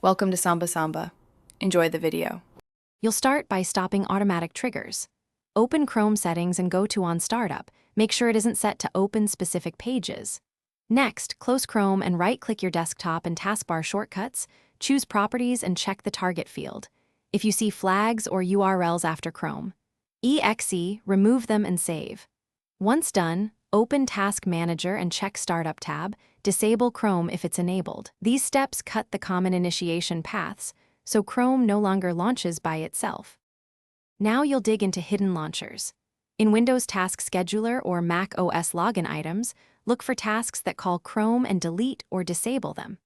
Welcome to Samba Samba. Enjoy the video. You'll start by stopping automatic triggers. Open Chrome settings and go to On Startup. Make sure it isn't set to open specific pages. Next, close Chrome and right-click your desktop and taskbar shortcuts. Choose Properties and check the Target field. If you see flags or URLs after Chrome, exe, remove them and save. Once done, open Task Manager and check Startup tab. Disable Chrome if it's enabled. These steps cut the common initiation paths, so Chrome no longer launches by itself. Now you'll dig into hidden launchers. In Windows Task Scheduler or Mac OS login items, look for tasks that call Chrome and delete or disable them.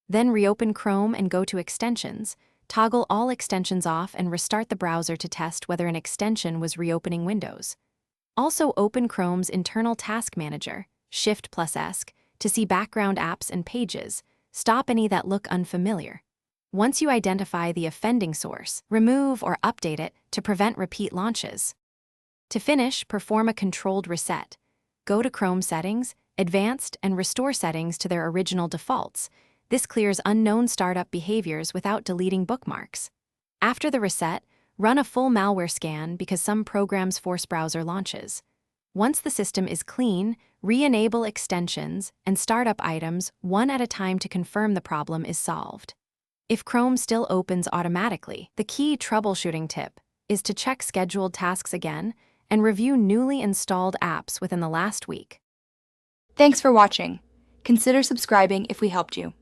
Then reopen Chrome and go to Extensions. Toggle all extensions off and restart the browser to test whether an extension was reopening Windows. Also open Chrome's internal task manager, Shift+S, to see background apps and pages. Stop any that look unfamiliar. Once you identify the offending source, remove or update it to prevent repeat launches. To finish, perform a controlled reset. Go to Chrome Settings, Advanced, and restore settings to their original defaults. This clears unknown startup behaviors without deleting bookmarks. After the reset, run a full malware scan because some programs force browser launches. Once the system is clean, re-enable extensions and startup items one at a time to confirm the problem is solved. If Chrome still opens automatically, the key troubleshooting tip is to check scheduled tasks again and review newly installed apps within the last week. Thanks for watching. Consider subscribing if we helped you.